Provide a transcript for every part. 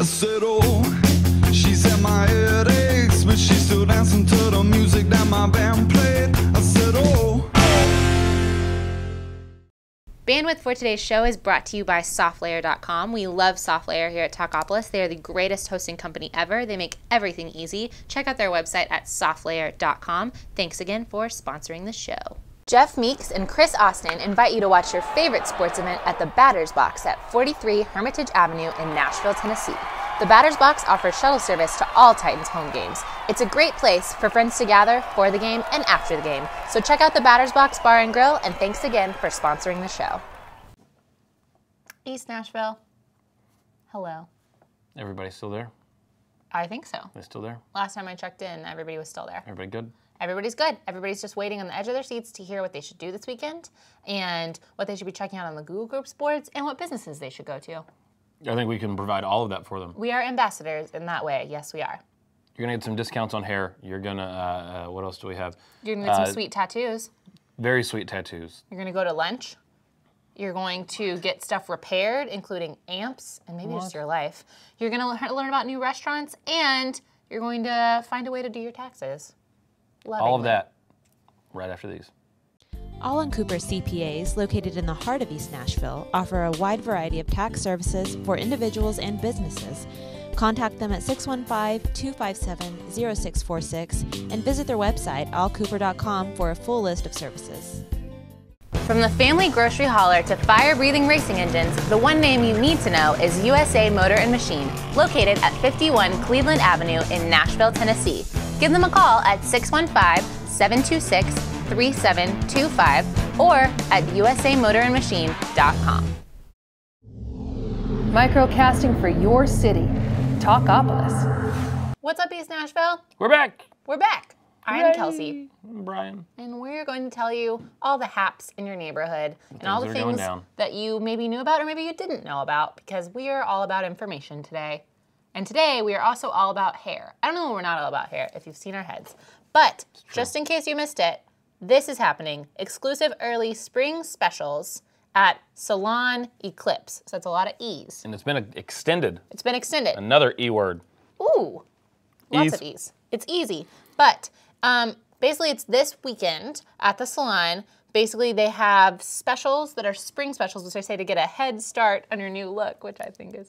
I said, oh, she said my head aches, but she's still dancing to the music that my band played. I said, oh. Bandwidth for today's show is brought to you by SoftLayer.com. We love SoftLayer here at Talkapolis. They are the greatest hosting company ever. They make everything easy. Check out their website at SoftLayer.com. Thanks again for sponsoring the show. Jeff Meeks and Chris Austin invite you to watch your favorite sports event at the Batter's Box at 43 Hermitage Avenue in Nashville, Tennessee. The Batter's Box offers shuttle service to all Titans home games. It's a great place for friends to gather for the game and after the game. So check out the Batter's Box Bar and Grill, and thanks again for sponsoring the show. East Nashville, hello. Everybody still there? I think so. They still there? Last time I checked in, everybody was still there. Everybody good? Everybody's good. Everybody's just waiting on the edge of their seats to hear what they should do this weekend and what they should be checking out on the Google Groups boards and what businesses they should go to. I think we can provide all of that for them. We are ambassadors in that way. Yes, we are. You're going to get some discounts on hair. You're going to, what else do we have? You're going to get some sweet tattoos. Very sweet tattoos. You're going to go to lunch. You're going to get stuff repaired, including amps and maybe just your life. You're going to learn about new restaurants, and you're going to find a way to do your taxes. All of that right after these. Aull Cooper CPAs, located in the heart of East Nashville, offer a wide variety of tax services for individuals and businesses. Contact them at 615-257-0646 and visit their website, aullcooper.com, for a full list of services. From the family grocery hauler to fire-breathing racing engines, the one name you need to know is USA Motor and Machine, located at 51 Cleveland Avenue in Nashville, Tennessee. Give them a call at 615-726-3725 or at usamotorandmachine.com. Microcasting for your city, Talkapolis. What's up, East Nashville? We're back. We're back. I'm Kelsey. I'm Brian. And we're going to tell you all the haps in your neighborhood and all the are going things down. that you maybe knew about or maybe you didn't know about, because we are all about information today. And today we are also all about hair. I don't know when we're not all about hair, if you've seen our heads. But just in case you missed it, this is happening. Exclusive early spring specials at Salon Eklipsc. So that's a lot of E's. And it's been extended. It's been extended. Another E word. Ooh, lots of E's. It's easy. But basically it's this weekend at the Salon. Basically they have specials that are spring specials, which I say to get a head start on your new look, which I think is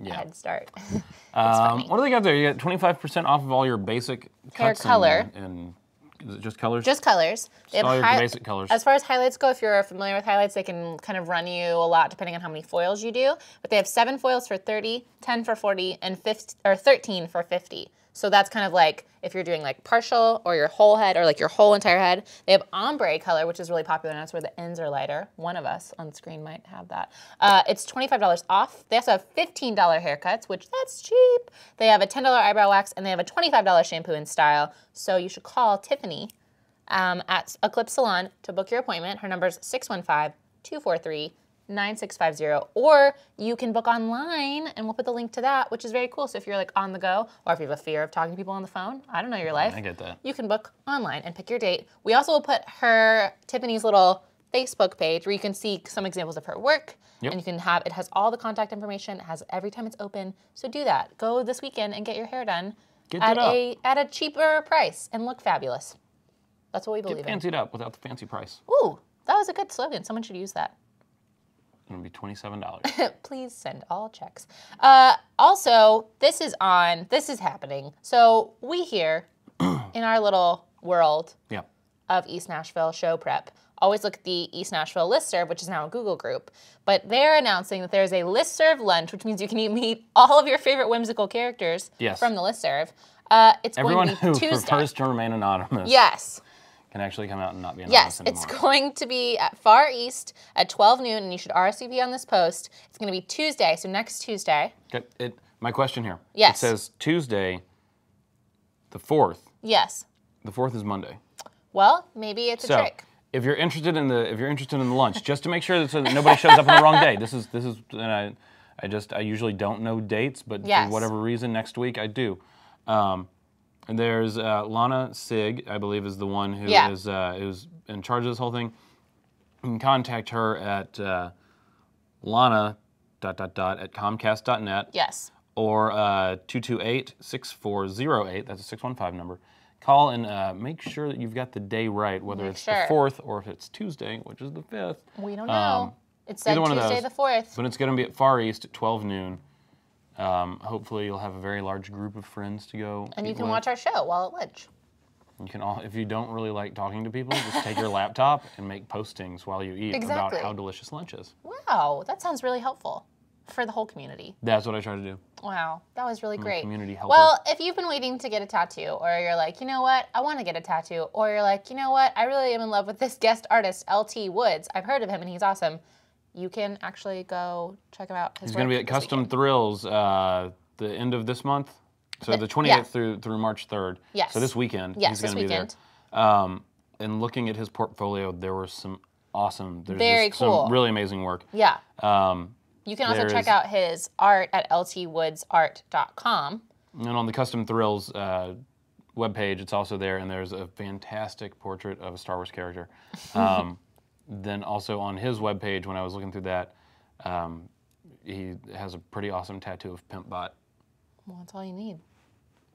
a head start. What do they got there? You get 25% off of all your basic hair cuts color. And is it just colors? Just colors. They all have your basic colors. As far as highlights go, if you're familiar with highlights, they can kind of run you a lot depending on how many foils you do. But they have 7 foils for 30, 10 for 40, and 13 for 50. So that's kind of like if you're doing like partial or your whole head or like your whole entire head. They have ombre color, which is really popular, and that's where the ends are lighter. One of us on screen might have that. It's $25 off. They also have $15 haircuts, which that's cheap. They have a $10 eyebrow wax, and they have a $25 shampoo and style. So you should call Tiffany at Eklipsc Salon to book your appointment. Her number is 615-243-9650, or you can book online, and we'll put the link to that, which is very cool. So if you're like on the go, or if you have a fear of talking to people on the phone, I don't know your life. I get that. You can book online and pick your date. We also will put Tiffany's little Facebook page where you can see some examples of her work, and you can it has all the contact information, it has every time it's open. So do that. Go this weekend and get your hair done at a cheaper price and look fabulous. That's what we believe in. Get fancied up without the fancy price. Ooh, that was a good slogan. Someone should use that. It'll be $27. Please send all checks. Also, this is happening. So we here in our little world of East Nashville show prep always look at the East Nashville listserv, which is now a Google group. But they're announcing that there's a listserv lunch, which means you can meet all of your favorite whimsical characters from the listserv. It's Everyone going to be who Tuesday. prefers to remain anonymous. Yes. Can actually come out and not be anonymous anymore. It's going to be at Far East at 12 noon, and you should RSVP on this post. It's going to be Tuesday, so next Tuesday. Okay, my question here. Yes. It says Tuesday, the 4th. Yes. The 4th is Monday. Well, maybe it's a trick. If you're interested in the lunch, just to make sure that, so that nobody shows up on the wrong day. This is and I usually don't know dates, but for whatever reason next week I do. And there's Lana Sig, I believe, is the one who is who's in charge of this whole thing. You can contact her at Lana .. at Comcast.net. Yes. or 228-6408. That's a 615 number. Call and make sure that you've got the day right, whether it's the 4th or if it's Tuesday, which is the 5th. We don't know. It said Tuesday the 4th. But it's going to be at Far East at 12 noon. Hopefully you'll have a very large group of friends to go. And you can watch our show while at lunch. You can if you don't really like talking to people, just take your laptop and make postings while you eat about how delicious lunch is. Wow, that sounds really helpful for the whole community. That's what I try to do. Wow, that was really great. Community helper. Well, if you've been waiting to get a tattoo, or you're like, you know what, I want to get a tattoo, or you're like, you know what, I really am in love with this guest artist, LT Woods. I've heard of him and he's awesome. You can actually go check him out. He's going to be at Kustom Thrills the end of this month. So the 28th through March 3rd. Yes. So this weekend, yes, he's going to be there. And looking at his portfolio, there was some awesome, some really amazing work. Yeah. You can also check out his art at ltwoodsart.com. And on the Kustom Thrills webpage, it's also there, and there's a fantastic portrait of a Star Wars character. Then also on his webpage, when I was looking through that, he has a pretty awesome tattoo of Pimpbot. Well, that's all you need.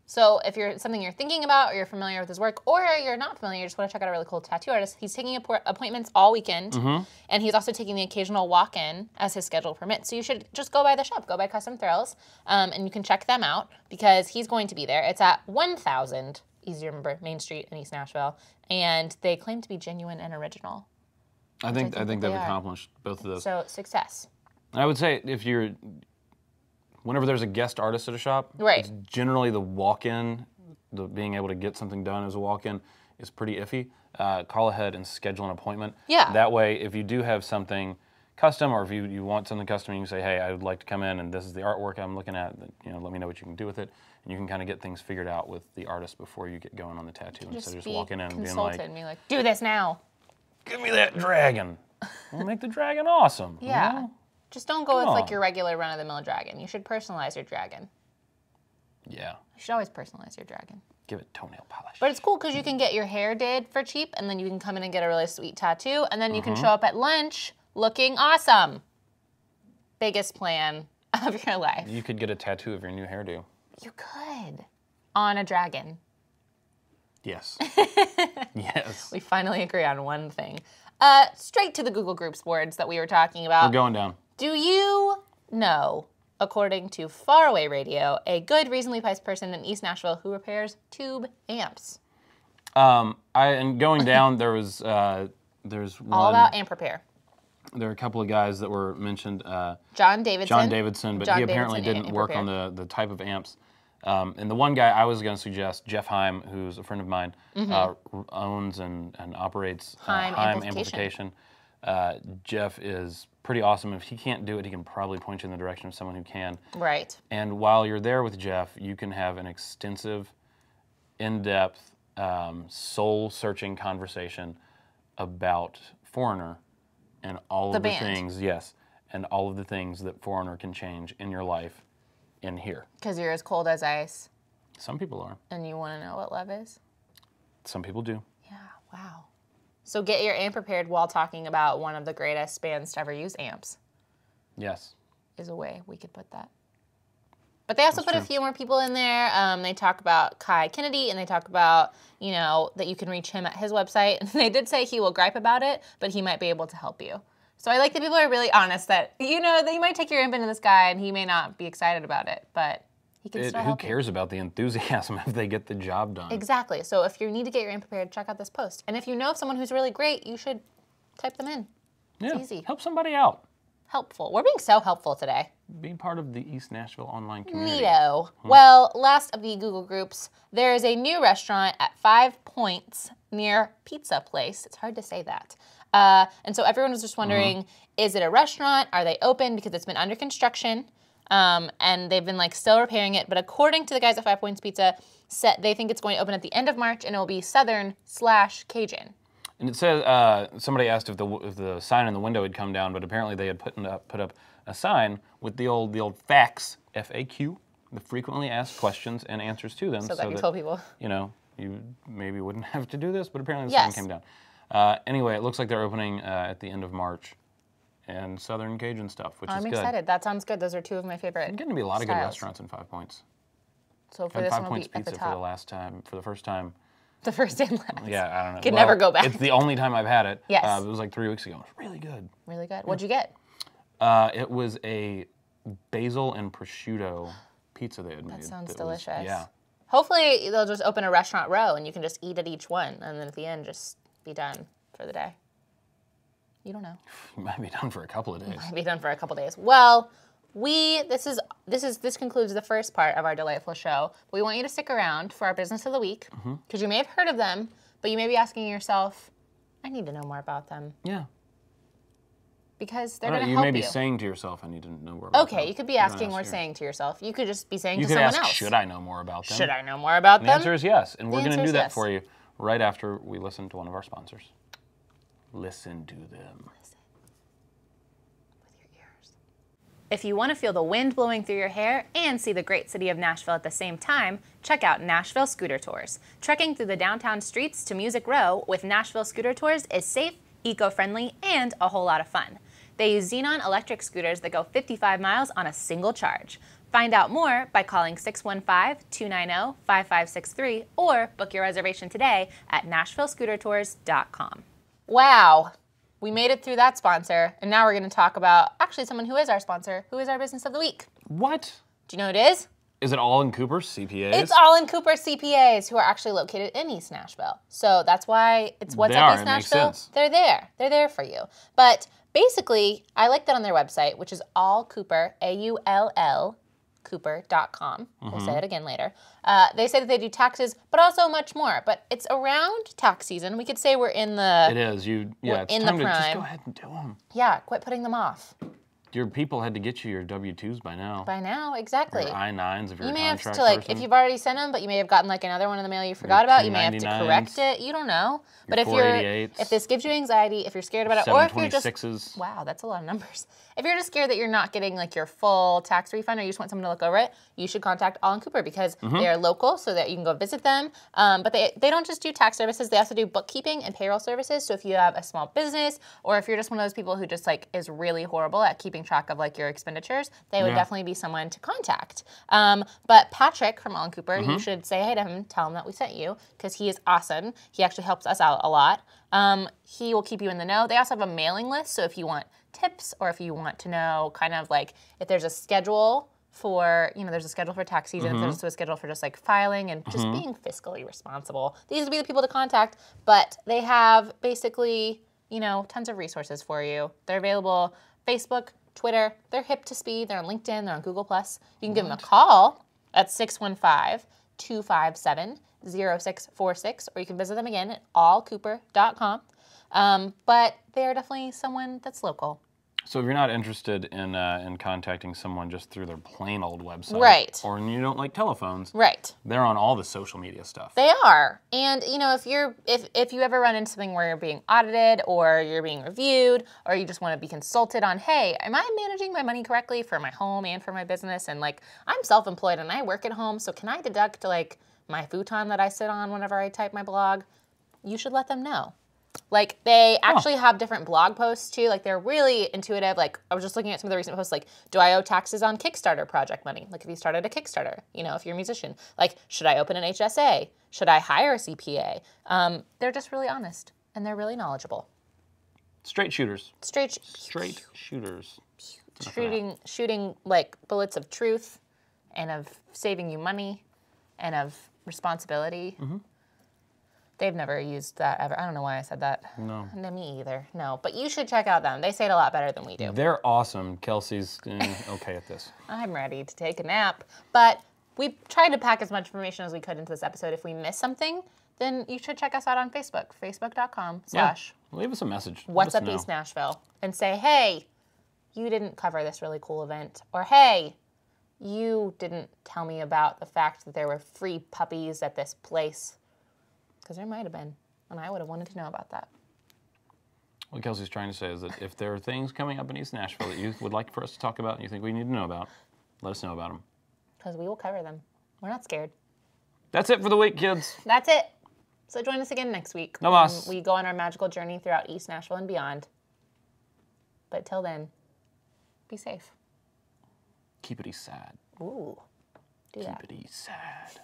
So if you're something you're thinking about, or you're familiar with his work, or you're not familiar, you just want to check out a really cool tattoo artist, he's taking appointments all weekend, and he's also taking the occasional walk-in as his schedule permits. So you should just go by the shop, go by Kustom Thrills, and you can check them out because he's going to be there. It's at 1000, easy to remember, Main Street in East Nashville, and they claim to be genuine and original. I think they've accomplished both of those. So success. I would say whenever there's a guest artist at a shop, it's generally the walk-in, being able to get something done as a walk-in is pretty iffy. Call ahead and schedule an appointment. Yeah. That way, if you do have something custom, or if you want something custom, you can say, hey, I would like to come in and this is the artwork I'm looking at. Let me know what you can do with it. And you can kind of get things figured out with the artist before you get going on the tattoo. Instead of just walking in and being like, do this now. Give me that dragon. We'll make the dragon awesome. Yeah. You know? Just don't go with like your regular run-of-the-mill dragon. You should personalize your dragon. Yeah. You should always personalize your dragon. Give it toenail polish. But it's cool because you can get your hair did for cheap, and then you can come in and get a really sweet tattoo, and then you can show up at lunch looking awesome. Biggest plan of your life. You could get a tattoo of your new hairdo. You could. On a dragon. Yes. Yes. We finally agree on one thing. Straight to the Google Groups boards that we were talking about. We're going down. Do you know, according to Faraway Radio, a good, reasonably priced person in East Nashville who repairs tube amps? And going down, there's one. All about amp repair. There are a couple of guys that were mentioned. John Davidson. But he apparently didn't work on the type of amps. And the one guy I was going to suggest, Jeff Heim, who's a friend of mine, owns and operates Heim Amplification. Jeff is pretty awesome. If he can't do it, he can probably point you in the direction of someone who can. Right. And while you're there with Jeff, you can have an extensive, in-depth, soul-searching conversation about Foreigner and all of the things, and all of the things that Foreigner can change in your life in here. Because you're as cold as ice. Some people are. And you want to know what love is? Some people do. Yeah, wow. So get your amp repaired while talking about one of the greatest bands to ever use amps. Yes. Is a way we could put that. But they also put a few more people in there. They talk about Kai Kennedy, and they talk about, that you can reach him at his website. And they did say he will gripe about it, but he might be able to help you. So I like that people are really honest that, that you might take your amp into this guy and he may not be excited about it, but he can still help you. Who cares about the enthusiasm if they get the job done? Exactly. So if you need to get your amp prepared, check out this post. And if you know of someone who's really great, you should type them in. Yeah, it's easy. Help somebody out. Helpful. We're being so helpful today. Be part of the East Nashville online community. Neato. Well, last of the Google groups, there is a new restaurant at 5 Points near Pizza Place. It's hard to say that. And so everyone was just wondering, is it a restaurant? Are they open? Because it's been under construction, and they've been still repairing it. But according to the guys at 5 Points Pizza, they think it's going to open at the end of March, and it will be Southern/Cajun. And it says somebody asked if the sign in the window had come down, but apparently they had put up a sign with the old FAQs, FAQ, the frequently asked questions and answers to them, so that you told people, you maybe wouldn't have to do this, but apparently the sign came down. Anyway, it looks like they're opening at the end of March. and Southern Cajun stuff, which is good. I'm excited. That sounds good. Those are two of my favorite. There's getting to be a lot of good restaurants in 5 Points. So for and this 5 one, Points we'll be pizza at the top. for the first time. The first and last. Yeah, I don't know. Can never go back. It's the only time I've had it. Yes. It was like 3 weeks ago. It was really good. Really good. What'd you get? It was a basil and prosciutto pizza they had made. That sounds delicious. Yeah. Hopefully they'll just open a restaurant row and you can just eat at each one, and then at the end just be done for the day. You don't know. You might be done for a couple of days. Might be done for a couple days. Well, this concludes the first part of our delightful show. We want you to stick around for our business of the week, because you may have heard of them, but you may be asking yourself, I need to know more about them. Yeah. Because they're going to help you. You may be saying to yourself, I need to know more about them. Okay, you could be asking or saying to yourself. You could just be saying to someone else. Should I know more about them? Should I know more about them? The answer is yes, and we're going to do that yes. for you right after we listen to one of our sponsors. Listen to them. Listen with your ears. If you want to feel the wind blowing through your hair and see the great city of Nashville at the same time, check out Nashville Scooter Tours. Trekking through the downtown streets to Music Row with Nashville Scooter Tours is safe, eco-friendly, and a whole lot of fun. They use Xenon electric scooters that go 55 miles on a single charge. Find out more by calling 615-290-5563 or book your reservation today at NashvilleScooterTours.com. Wow, we made it through that sponsor, and now we're going to talk about actually someone who is our sponsor, who is our business of the week. What? Do you know who it is? Is it Aull Cooper CPAS? It's Aull Cooper CPAs, who are actually located in East Nashville. So that's why it's What's Up East Nashville. Makes sense. They're there. They're there for you. But basically, I like that on their website, which is Aull Cooper, AULL, Cooper.com. We'll say it again later. They say that they do taxes, but also much more. But it's around tax season. We could say we're in the... It is. It's in time the to just prime. go ahead and do them. Yeah, quit putting them off. Your people had to get you your W-2s by now. By now, exactly. Your I-9s if you're a contract person. You may have to, if you've already sent them, but you may have gotten like another one in the mail you forgot about. You may have to correct it. You don't know. But if this gives you anxiety, if you're scared about it, or if you're just... Wow, that's a lot of numbers. If you're just scared that you're not getting like your full tax refund, or you just want someone to look over it, you should contact Aull Cooper, because they are local, so that you can go visit them. But they don't just do tax services; they also do bookkeeping and payroll services. So if you have a small business, or if you're just one of those people who just like is really horrible at keeping track of like your expenditures, they would definitely be someone to contact. But Patrick from Aull Cooper, you should say hi to him, tell him that we sent you, because he is awesome. He actually helps us out a lot. He will keep you in the know. They also have a mailing list, so if you want tips, or if you want to know kind of like if there's a schedule for, there's a schedule for tax season, there's also a schedule for just like filing and just being fiscally responsible. These would be the people to contact, but they have basically, tons of resources for you. They're available Facebook, Twitter, they're hip to speed, they're on LinkedIn, they're on Google+. You can give them a call at 615-257-0646, or you can visit them again at aullcooper.com. But they're definitely someone that's local. So if you're not interested in contacting someone just through their plain old website, right, or you don't like telephones, right, they're on all the social media stuff. They are, and if you ever run into something where you're being audited, or you're being reviewed, or you just want to be consulted on, hey, am I managing my money correctly for my home and for my business? And like, I'm self-employed and I work at home, so can I deduct like my futon that I sit on whenever I type my blog? You should let them know. Like, they actually have different blog posts, too. Like, they're really intuitive. Like, I was just looking at some of the recent posts, like, do I owe taxes on Kickstarter project money? Like, if you started a Kickstarter, if you're a musician. Like, should I open an HSA? Should I hire a CPA? They're just really honest, and they're really knowledgeable. Straight shooters. Straight shooters. Shooting, like, bullets of truth, and of saving you money, and of responsibility. They've never used that ever. I don't know why I said that. No. Me either. No. But you should check out them. They say it a lot better than we do. They're awesome. Kelsey's okay at this. I'm ready to take a nap. But we tried to pack as much information as we could into this episode. If we miss something, then you should check us out on Facebook. Facebook.com/ leave us a message. What's Up East Nashville. And say, hey, you didn't cover this really cool event. Or, hey, you didn't tell me about the fact that there were free puppies at this place. Because there might have been, and I would have wanted to know about that. What Kelsey's trying to say is that if there are things coming up in East Nashville that you would like for us to talk about and you think we need to know about, let us know about them. Because we will cover them. We're not scared. That's it for the week, kids. That's it. So join us again next week. No mas. We go on our magical journey throughout East Nashville and beyond. But till then, be safe. Keep it sad. Ooh, do that. Keep it sad.